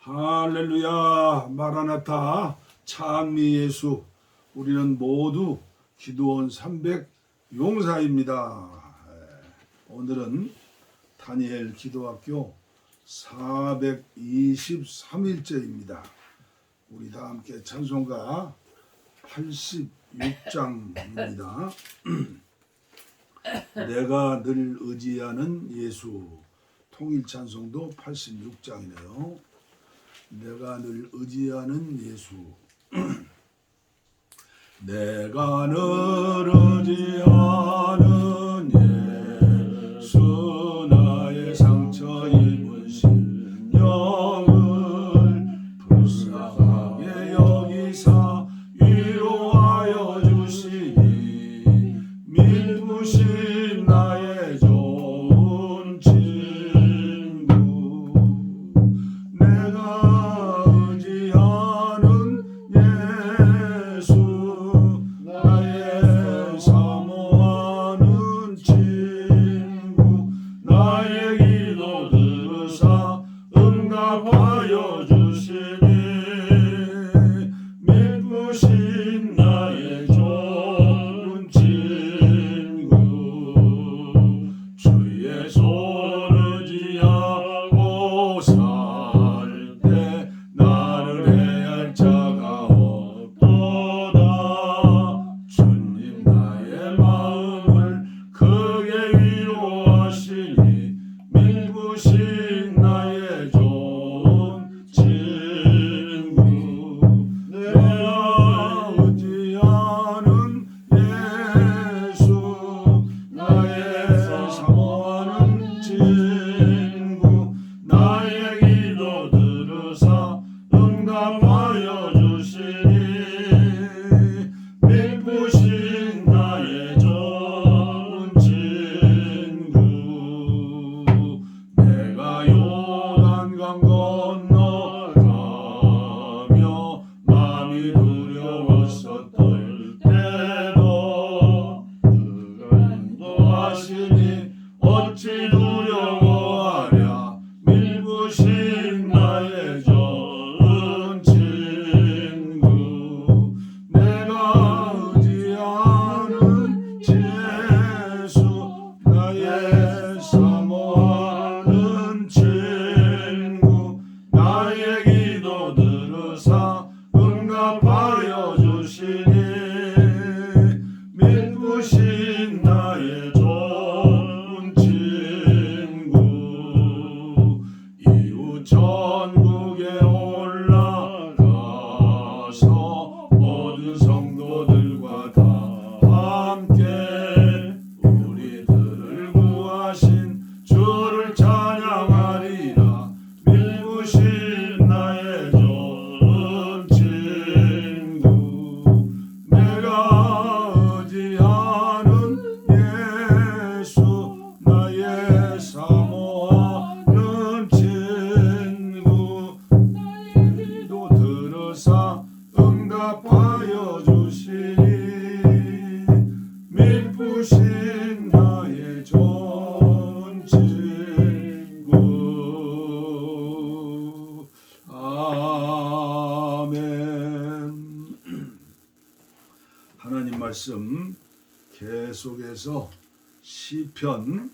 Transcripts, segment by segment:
할렐루야 마라나타 찬미 예수. 우리는 모두 기도원 300 용사입니다. 오늘은 다니엘 기도학교 423일째입니다. 우리 다 함께 찬송가 86장입니다. 내가 늘 의지하는 예수. 통일 찬송도 86장이네요. 내가 늘 의지하는 예수. 내가 늘 의지하는 예수, 나의 상처 입은 심령을 불쌍하게 여기사 위로하여 주시니, 믿으신 나의 좋은 친구. 내가 의지하는 예수, 나의 사모하는 친구. 나의 기도 들으사 응답하여 주시니, 믿으신 나의 좋은 친구. 주의 손 의지하고 살 때 나를 해할 자가 없도다. 주님 나의 마음을 크게 위로하시니, 믿으신 나의 좋은 친구. 내가 의지하는 예수, 나의 사모하는 친구. 나의 기도 들으사 응답하여 주시니, 믿으신 나의 좋은 친구. 내가 요단강 건너가며 마음이 두려웠었던 때도 주가 인도하시니 어찌 두려워하랴. 믿으신 나의 좋은 친구. 내가 의지하는 예수, 나의 사모하는 친구. 나의 기도 들으사 응답하여 주시니, 믿으신 나의 좋은 친구. 이후 천국에 올라가서 모든 성도들과 다 함께 우리들을 구하신 주를 찬양하리라. 믿으신 나의 좋은 친구. 내가 의지하는 예수, 나의 사모하는 친구. 기도 들으사 응답하여 주시니, 믿으신 나의 좋은 친구. 아멘. 하나님 말씀 계속해서 시편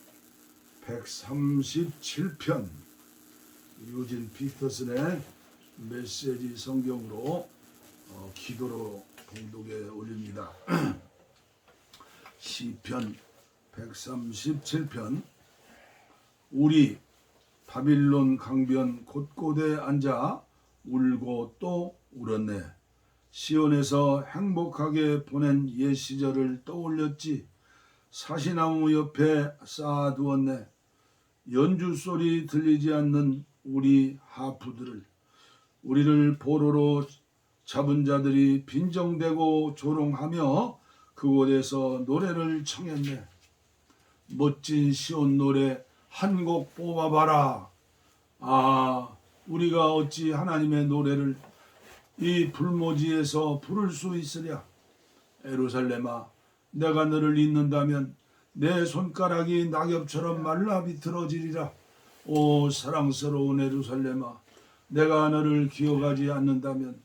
137편 유진 피터슨의 메시지 성경으로 기도로 봉독에 올립니다. 시편 137편. 우리 바빌론 강변 곳곳에 앉아 울고 또 울었네. 시온에서 행복하게 보낸 옛 시절을 떠올렸지. 사시나무 옆에 쌓아두었네. 연주 소리 들리지 않는 우리 하프들을. 우리를 보로로 잡은 자들이 빈정대고 조롱하며 그곳에서 노래를 청했네. 멋진 시온 노래 한 곡 뽑아봐라. 아, 우리가 어찌 하나님의 노래를 이 불모지에서 부를 수 있으랴. 예루살렘아, 내가 너를 잊는다면 내 손가락이 낙엽처럼 말라 비틀어지리라. 오 사랑스러운 예루살렘아, 내가 너를 기억하지 않는다면,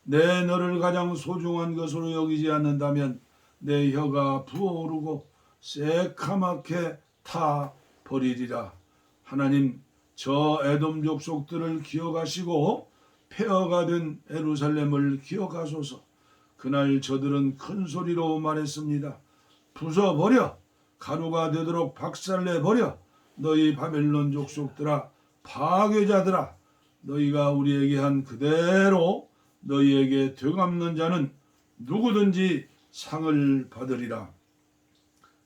내 너를 가장 소중한 것으로 여기지 않는다면 내 혀가 부어오르고 새카맣게 타 버리리라. 하나님, 저 에돔 족속들을 기억하시고 폐허가 된 예루살렘을 기억하소서. 그날 저들은 큰 소리로 말했습니다. 부숴버려, 가루가 되도록 박살내버려. 너희 바벨론 족속들아, 파괴자들아, 너희가 우리에게 한 그대로 너희에게 되갚는 자는 누구든지 상을 받으리라.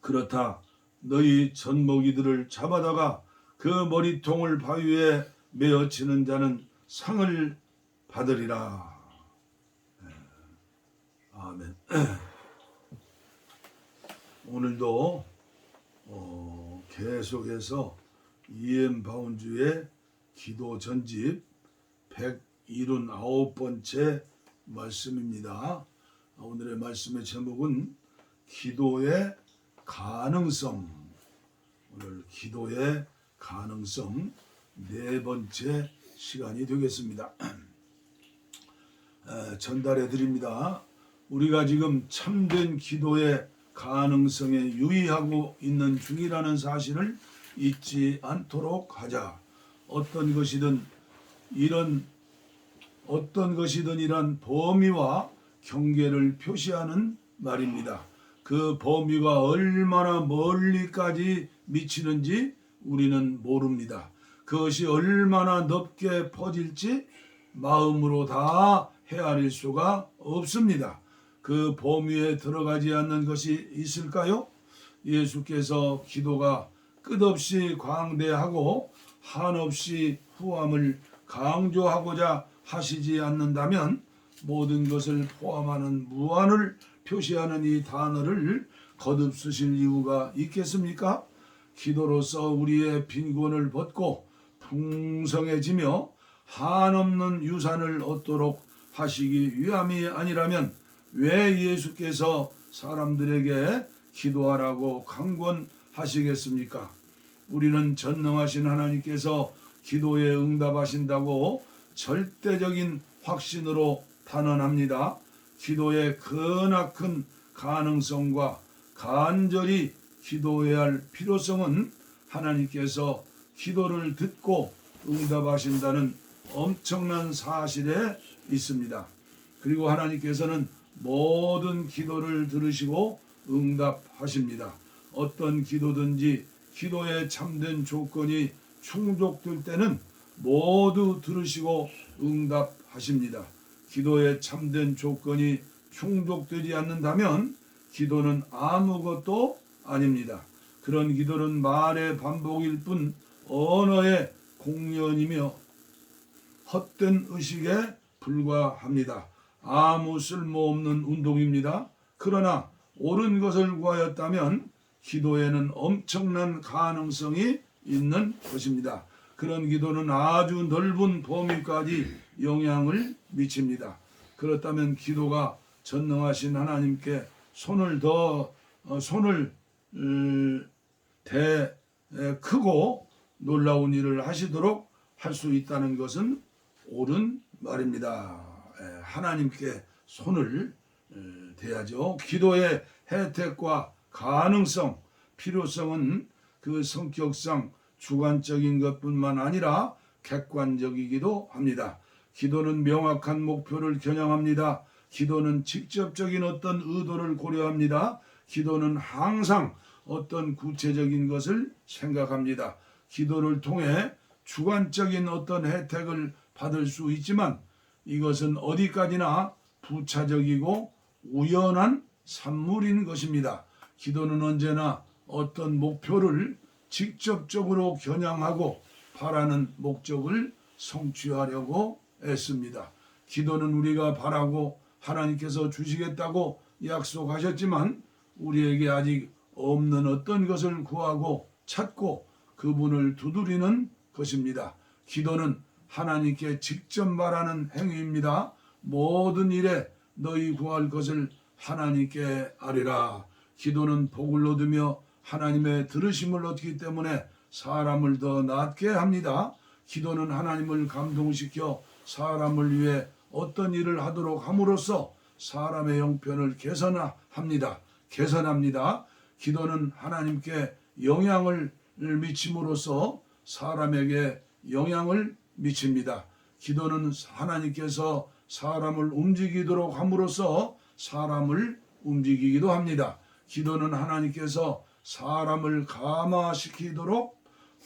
그렇다, 너희 젖먹이들을 잡아다가 그 머리통을 바위에 메어치는 자는 상을 받으리라. 아멘. 오늘도 계속해서 E.M. 바운주의 기도 전집 179번째 말씀입니다. 오늘의 말씀의 제목은 기도의 가능성. 오늘 기도의 가능성 네 번째 시간이 되겠습니다. 전달해 드립니다. 우리가 지금 참된 기도의 가능성에 유의하고 있는 중이라는 사실을 잊지 않도록 하자. 어떤 것이든 이런 범위와 경계를 표시하는 말입니다. 그 범위가 얼마나 멀리까지 미치는지 우리는 모릅니다. 그것이 얼마나 넓게 퍼질지 마음으로 다 헤아릴 수가 없습니다. 그 범위에 들어가지 않는 것이 있을까요? 예수께서 기도가 끝없이 광대하고 한없이 후함을 강조하고자 하시지 않는다면 모든 것을 포함하는 무한을 표시하는 이 단어를 거듭 쓰실 이유가 있겠습니까? 기도로서 우리의 빈곤을 벗고 풍성해지며 한없는 유산을 얻도록 하시기 위함이 아니라면 왜 예수께서 사람들에게 기도하라고 강권하시겠습니까? 우리는 전능하신 하나님께서 기도에 응답하신다고 절대적인 확신으로 단언합니다. 기도의 크나큰 가능성과 간절히 기도해야 할 필요성은 하나님께서 기도를 듣고 응답하신다는 엄청난 사실에 있습니다. 그리고 하나님께서는 모든 기도를 들으시고 응답하십니다. 어떤 기도든지 기도에 참된 조건이 충족될 때는 모두 들으시고 응답하십니다. 기도에 참된 조건이 충족되지 않는다면 기도는 아무것도 아닙니다. 그런 기도는 말의 반복일 뿐 언어의 공연이며 헛된 의식에 불과합니다. 아무 쓸모없는 운동입니다. 그러나 옳은 것을 구하였다면 기도에는 엄청난 가능성이 있는 것입니다. 그런 기도는 아주 넓은 범위까지 영향을 미칩니다. 그렇다면 기도가 전능하신 하나님께 손을 대 크고 놀라운 일을 하시도록 할 수 있다는 것은 옳은 말입니다. 하나님께 손을 대야죠. 기도의 혜택과 가능성, 필요성은 그 성격상 주관적인 것뿐만 아니라 객관적이기도 합니다. 기도는 명확한 목표를 겨냥합니다. 기도는 직접적인 어떤 의도를 고려합니다. 기도는 항상 어떤 구체적인 것을 생각합니다. 기도를 통해 주관적인 어떤 혜택을 받을 수 있지만 이것은 어디까지나 부차적이고 우연한 산물인 것입니다. 기도는 언제나 어떤 목표를 직접적으로 겨냥하고 바라는 목적을 성취하려고 애씁니다. 기도는 우리가 바라고 하나님께서 주시겠다고 약속하셨지만 우리에게 아직 없는 어떤 것을 구하고 찾고 그분을 두드리는 것입니다. 기도는 하나님께 직접 말하는 행위입니다. 모든 일에 너희 구할 것을 하나님께 아뢰라. 기도는 복을 얻으며 하나님의 들으심을 얻기 때문에 사람을 더 낫게 합니다. 기도는 하나님을 감동시켜 사람을 위해 어떤 일을 하도록 함으로써 사람의 형편을 개선합니다. 기도는 하나님께 영향을 미침으로써 사람에게 영향을 미칩니다. 기도는 하나님께서 사람을 움직이도록 함으로써 사람을 움직이기도 합니다. 기도는 하나님께서 사람을 감화시키도록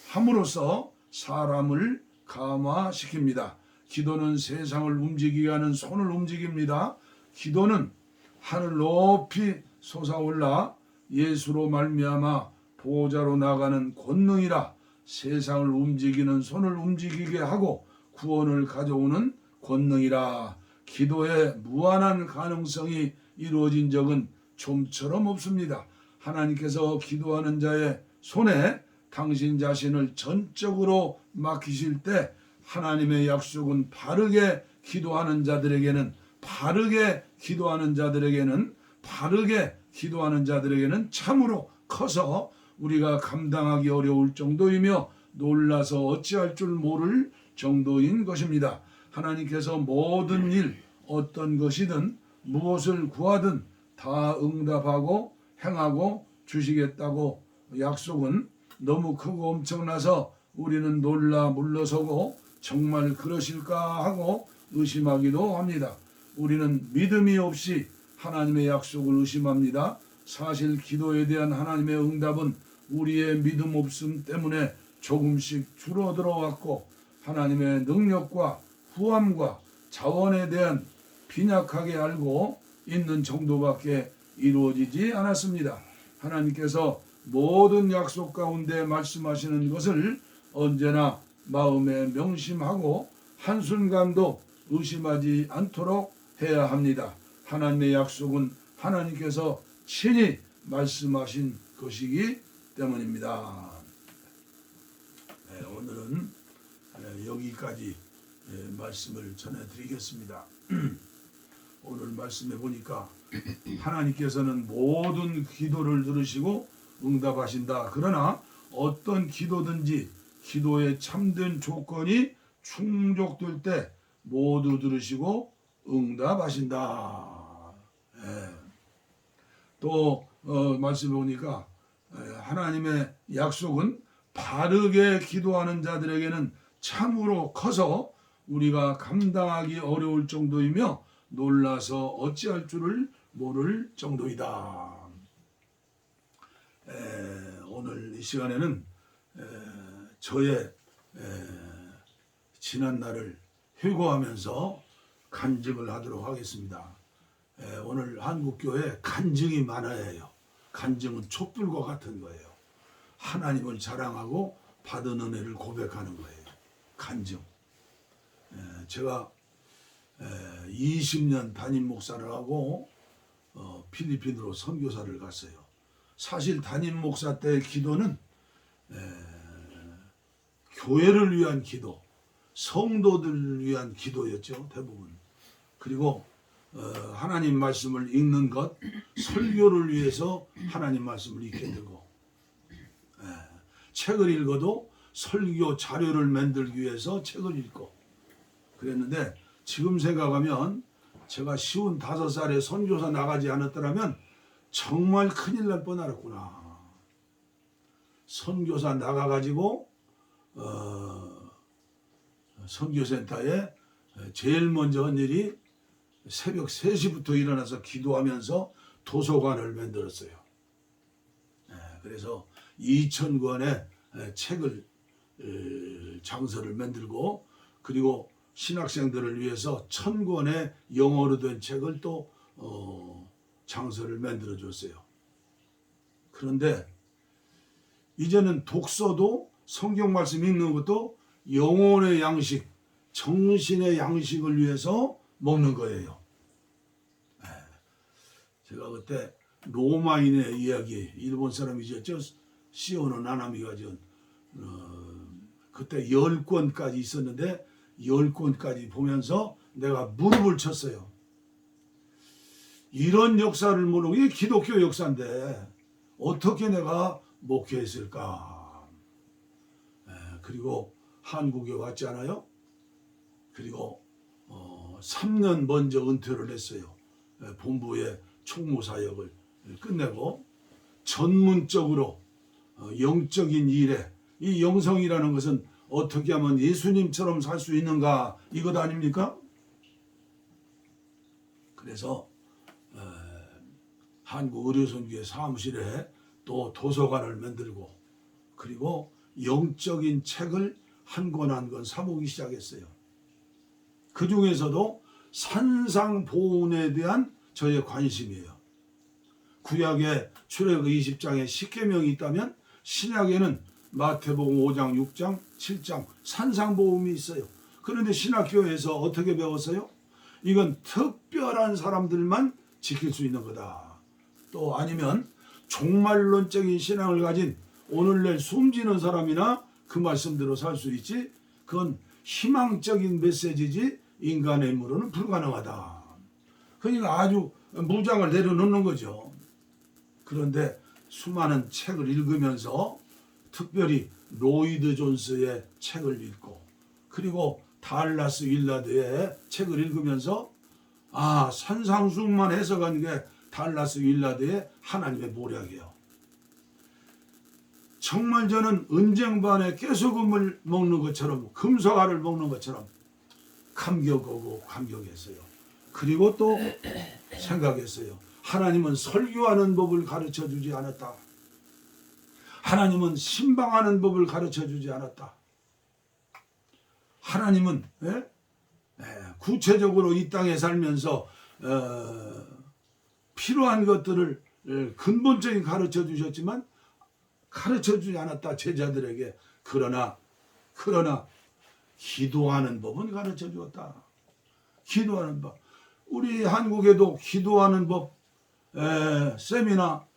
함으로써 사람을 감화시킵니다. 기도는 세상을 움직이게 하는 손을 움직입니다. 기도는 하늘 높이 솟아올라 예수로 말미암아 보호자로 나가는 권능이라 세상을 움직이는 손을 움직이게 하고 구원을 가져오는 권능이라. 기도의 무한한 가능성이 이루어진 적은 좀처럼 없습니다. 하나님께서 기도하는 자의 손에 당신 자신을 전적으로 맡기실 때 하나님의 약속은 바르게 기도하는 자들에게는 참으로 커서 우리가 감당하기 어려울 정도이며 놀라서 어찌할 줄 모를 정도인 것입니다. 하나님께서 모든 일 어떤 것이든 무엇을 구하든 다 응답하고 행하고 주시겠다고 약속은 너무 크고 엄청나서 우리는 놀라 물러서고 정말 그러실까 하고 의심하기도 합니다. 우리는 믿음이 없이 하나님의 약속을 의심합니다. 사실 기도에 대한 하나님의 응답은 우리의 믿음 없음 때문에 조금씩 줄어들어 왔고 하나님의 능력과 후함과 자원에 대한 빈약하게 알고 있는 정도밖에 이루어지지 않았습니다. 하나님께서 모든 약속 가운데 말씀하시는 것을 언제나 마음에 명심하고 한순간도 의심하지 않도록 해야 합니다. 하나님의 약속은 하나님께서 친히 말씀하신 것이기 때문입니다. 오늘은 여기까지 말씀을 전해드리겠습니다. 오늘 말씀해 보니까 하나님께서는 모든 기도를 들으시고 응답하신다. 그러나 어떤 기도든지 기도에 참된 조건이 충족될 때 모두 들으시고 응답하신다. 또 말씀해 보니까 하나님의 약속은 바르게 기도하는 자들에게는 참으로 커서 우리가 감당하기 어려울 정도이며 놀라서 어찌할 줄을 모를 정도이다. 오늘 이 시간에는 저의 지난 날을 회고하면서 간증을 하도록 하겠습니다. 오늘 한국교회 간증이 많아야 해요. 간증은 촛불과 같은 거예요. 하나님을 자랑하고 받은 은혜를 고백하는 거예요. 간증. 제가 20년 담임 목사를 하고 필리핀으로 선교사를 갔어요. 사실 담임 목사 때의 기도는 교회를 위한 기도, 성도들을 위한 기도였죠. 대부분. 그리고 하나님 말씀을 읽는 것, 설교를 위해서 하나님 말씀을 읽게 되고 책을 읽어도 설교 자료를 만들기 위해서 책을 읽고 그랬는데 지금 생각하면 제가 55살에 선교사 나가지 않았더라면 정말 큰일 날 뻔하였구나. 선교사 나가가지고 선교센터에 제일 먼저 한 일이 새벽 3시부터 일어나서 기도하면서 도서관을 만들었어요. 그래서 2,000권의 책을 장서를 만들고 그리고 신학생들을 위해서 1,000권의 영어로 된 책을 또 장서를 만들어 줬어요. 그런데 이제는 독서도 성경 말씀 읽는 것도 영혼의 양식, 정신의 양식을 위해서 먹는 거예요. 제가 그때 로마인의 이야기, 일본 사람이셨죠. 시오노 나나미가 전 그때 10권까지 있었는데 10권까지 보면서 내가 무릎을 쳤어요. 이런 역사를 모르고 이게 기독교 역사인데 어떻게 내가 목회했을까. 그리고 한국에 왔잖아요. 그리고 3년 먼저 은퇴를 했어요. 본부의 총무사역을 끝내고 전문적으로 영적인 일에, 이 영성이라는 것은 어떻게 하면 예수님처럼 살 수 있는가, 이것 아닙니까? 그래서 한국의료선교회 사무실에 또 도서관을 만들고, 그리고 영적인 책을 한 권 한 권 사보기 시작했어요. 그 중에서도 산상보훈에 대한 저의 관심이에요. 구약의 출애굽기 20장에 10계명이 있다면 신약에는 마태복음 5장, 6장, 7장 산상보훈이 있어요. 그런데 신학교에서 어떻게 배웠어요? 이건 특별한 사람들만 지킬 수 있는 거다. 또 아니면 종말론적인 신앙을 가진 오늘날 숨지는 사람이나 그 말씀대로 살 수 있지, 그건 희망적인 메시지지 인간의 힘으로는 불가능하다. 그러니까 아주 무장을 내려놓는 거죠. 그런데 수많은 책을 읽으면서 특별히 로이드 존스의 책을 읽고, 그리고 달라스 윌라드의 책을 읽으면서 산상수훈만 해석한 게 달라스 윌라드의 하나님의 모략이에요. 정말 저는 은쟁반에 깨소금을 먹는 것처럼, 금속알을 먹는 것처럼 감격하고 감격했어요. 그리고 또 생각했어요. 하나님은 설교하는 법을 가르쳐 주지 않았다. 하나님은 신방하는 법을 가르쳐 주지 않았다. 하나님은 구체적으로 이 땅에 살면서 필요한 것들을 근본적인 가르쳐 주셨지만 가르쳐 주지 않았다, 제자들에게. 그러나 기도하는 법은 가르쳐 주었다. 기도하는 법. 우리 한국에도 기도하는 법 세미나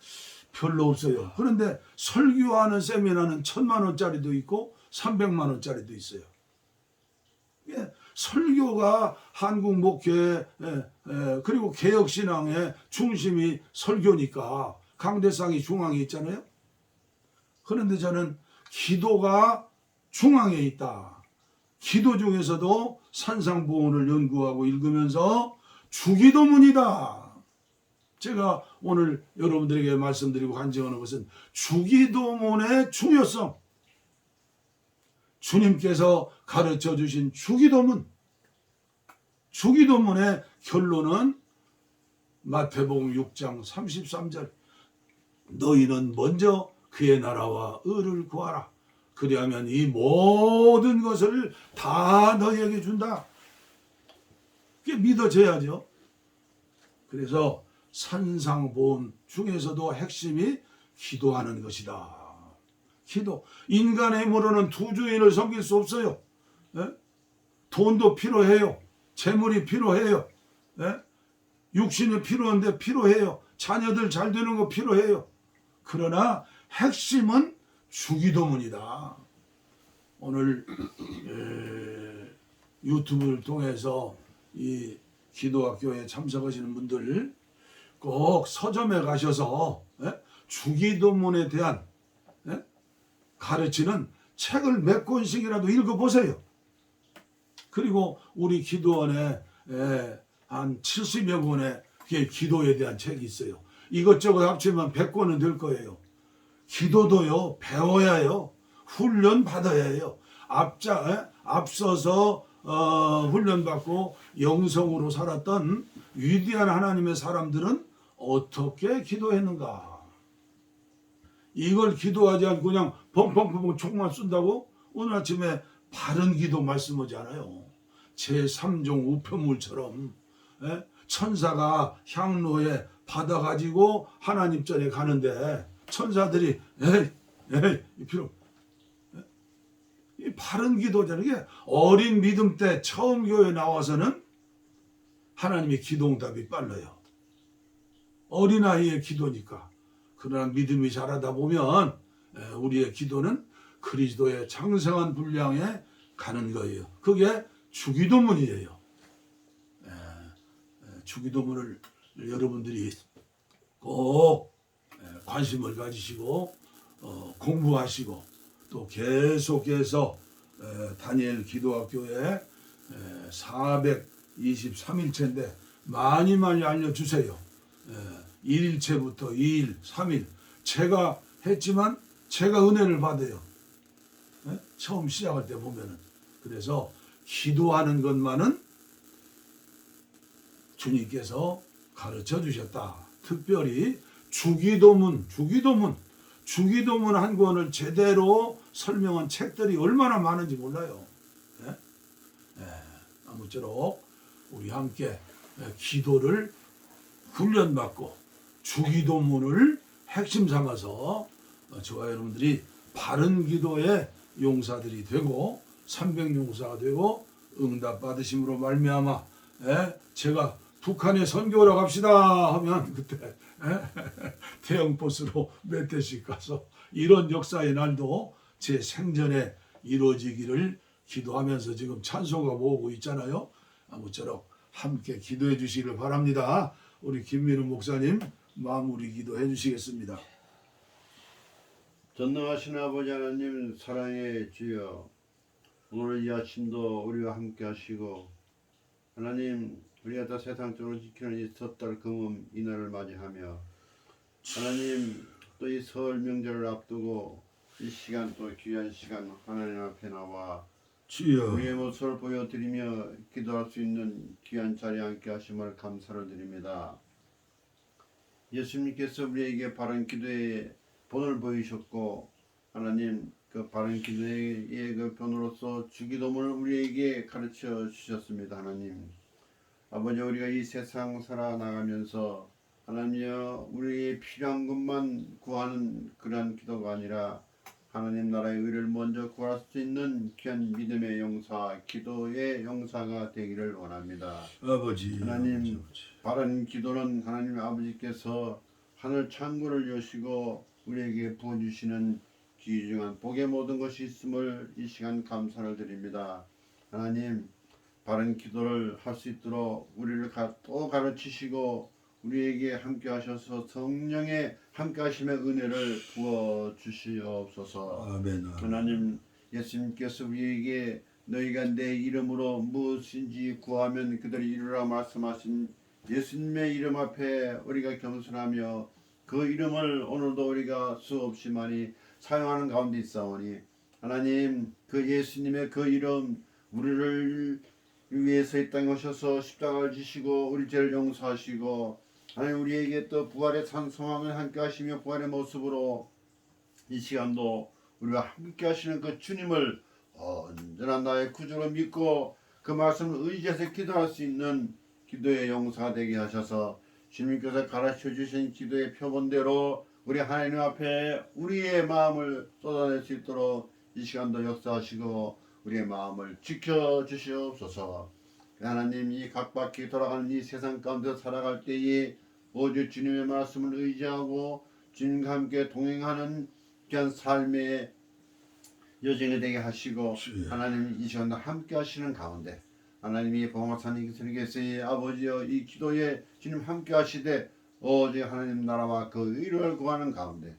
별로 없어요. 그런데 설교하는 세미나는 1,000만 원짜리도 있고 300만 원짜리도 있어요. 설교가 한국 목회 그리고 개혁신앙의 중심이 설교니까 강대상이 중앙에 있잖아요. 그런데 저는 기도가 중앙에 있다. 기도 중에서도 산상보훈을 연구하고 읽으면서 주기도문이다. 제가 오늘 여러분들에게 말씀드리고 간증하는 것은 주기도문의 중요성, 주님께서 가르쳐 주신 주기도문, 주기도문의 결론은 마태복음 6장 33절, 너희는 먼저 그의 나라와 의를 구하라. 그리하면 이 모든 것을 다 너희에게 준다. 그게 믿어져야죠. 그래서 산상보훈 중에서도 핵심이 기도하는 것이다. 기도. 인간의 힘으로는 두 주인을 섬길 수 없어요. 돈도 필요해요. 재물이 필요해요. 육신이 필요한데 필요해요. 자녀들 잘 되는 거 필요해요. 그러나 핵심은 주기도문이다. 오늘 유튜브를 통해서 이 기도학교에 참석하시는 분들 꼭 서점에 가셔서 주기도문에 대한 가르치는 책을 몇 권씩이라도 읽어보세요. 그리고 우리 기도원에 한 70여 권의 기도에 대한 책이 있어요. 이것저것 합치면 100권은 될 거예요. 기도도요, 배워야 해요. 훈련 받아야 해요. 앞서서 훈련받고 영성으로 살았던 위대한 하나님의 사람들은 어떻게 기도했는가? 이걸 기도하지 않고 그냥 펑펑펑펑 총만 쏜다고? 오늘 아침에 바른 기도 말씀하잖아요. 제3종 우편물처럼 천사가 향로에 받아가지고 하나님 전에 가는데 천사들이 에이 필요, 이 바른 기도잖아요. 이게 어린 믿음 때 처음 교회 나와서는 하나님의 기도응답이 빨라요. 어린아이의 기도니까. 그러나 믿음이 자라다 보면 우리의 기도는 그리스도의 장성한 분량에 가는 거예요. 그게 주기도문이에요. 주기도문을 여러분들이 꼭 관심을 가지시고 공부하시고 또 계속해서 다니엘 기도학교에 423일째인데 많이 알려주세요. 1일째부터 2일, 3일 제가 했지만 제가 은혜를 받아요. 처음 시작할 때 보면은. 그래서 기도하는 것만은 주님께서 가르쳐 주셨다. 특별히 주기도문 한 권을 제대로 설명한 책들이 얼마나 많은지 몰라요. 아무쪼록 우리 함께 기도를 훈련받고 주기도문을 핵심 삼아서 저와 여러분들이 바른 기도의 용사들이 되고 300용사가 되고 응답 받으심으로 말미암아 제가 북한에 선교하러 갑시다 하면 그때 대형 버스로 몇 대씩 가서 이런 역사의 날도 제 생전에 이루어지기를 기도하면서 지금 찬송가 모으고 있잖아요. 아무쪼록 함께 기도해 주시기를 바랍니다. 우리 김민우 목사님 마무리 기도해 주시겠습니다. 전능하신 아버지 하나님 사랑의 주여, 오늘 이 아침도 우리와 함께 하시고 하나님 우리가 다 세상적으로 지키는 이 섣달 금음 이날을 맞이하며 하나님 또 이 설 명절을 앞두고 이 시간 또 귀한 시간 하나님 앞에 나와 주여 우리의 모습을 보여드리며 기도할 수 있는 귀한 자리에 함께 하심을 감사를 드립니다. 예수님께서 우리에게 바른 기도의 본을 보이셨고 하나님 그 바른 기도의 그 본으로서 주기도문을 우리에게 가르쳐 주셨습니다. 하나님 아버지, 우리가 이 세상 살아나가면서 하나님여 우리의 필요한 것만 구하는 그러한 기도가 아니라 하나님 나라의 의를 먼저 구할 수 있는 귀한 믿음의 용사, 기도의 용사가 되기를 원합니다. 아버지 하나님 바른 기도는 하나님 아버지께서 하늘 창고를 여시고 우리에게 부어주시는 귀중한 복의 모든 것이 있음을 이 시간 감사를 드립니다. 하나님 바른 기도를 할 수 있도록 우리를 또 가르치시고 우리에게 함께 하셔서 성령의 함께 하심의 은혜를 부어 주시옵소서. 아멘. 하나님 예수님께서 우리에게 너희가 내 이름으로 무엇인지 구하면 그들이 이루라 말씀하신 예수님의 이름 앞에 우리가 겸손하며 그 이름을 오늘도 우리가 수없이 많이 사용하는 가운데 있사오니 하나님 그 예수님의 그 이름 우리를 위해서 이 땅에 오셔서 십자가를 지시고 우리 죄를 용서하시고 하나님 우리에게 또 부활의 산 소망을 함께 하시며 부활의 모습으로 이 시간도 우리와 함께 하시는 그 주님을 언제나 나의 구주로 믿고 그 말씀을 의지해서 기도할 수 있는 기도의 용사가 되게 하셔서 주님께서 가르쳐 주신 기도의 표본대로 우리 하나님 앞에 우리의 마음을 쏟아낼 수 있도록 이 시간도 역사하시고 우리의 마음을 지켜주시옵소서. 하나님 이 각박히 돌아가는 이 세상 가운데 살아갈 때에 오직 주님의 말씀을 의지하고 주님과 함께 동행하는 귀한 삶의 여정이 되게 하시고 하나님 이 시간도 함께 하시는 가운데 하나님이 봉화산 이슬에게서의 아버지여 이 기도에 주님 함께 하시되 오직 하나님 나라와 그 의를 구하는 가운데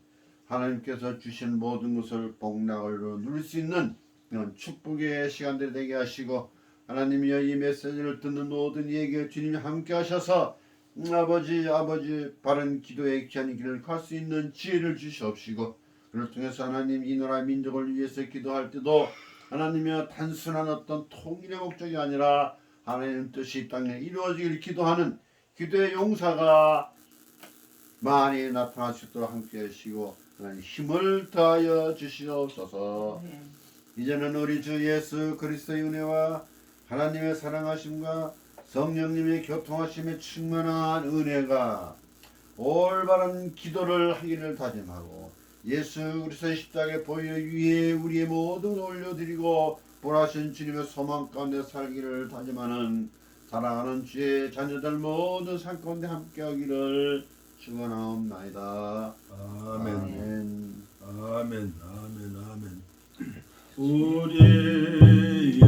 하나님께서 주신 모든 것을 복락으로 누릴 수 있는 그런 축복의 시간들이 되게 하시고 하나님이여 이 메시지를 듣는 모든 이에게 주님이 함께 하셔서 아버지 바른 기도의 귀한 길을 갈 수 있는 지혜를 주시옵시고 그를 통해서 하나님 이 나라 민족을 위해서 기도할 때도 하나님이여 단순한 어떤 통일의 목적이 아니라 하나님 뜻이 이 땅에 이루어지기를 기도하는 기도의 용사가 많이 나타날 수 있도록 함께 하시고 하나님 힘을 더하여 주시옵소서. 이제는 우리 주 예수 그리스도의 은혜와 하나님의 사랑하심과 성령님의 교통하심에 충만한 은혜가 올바른 기도를 하기를 다짐하고 예수 그리스도의 십자가의 보혈 위에 우리의 모든 올려드리고 보라신 주님의 소망 가운데 살기를 다짐하는 사랑하는 주의 자녀들 모든 삶 가운데 함께하기를 축원하옵나이다. 아멘. 아멘. 아멘. 아멘. 우리의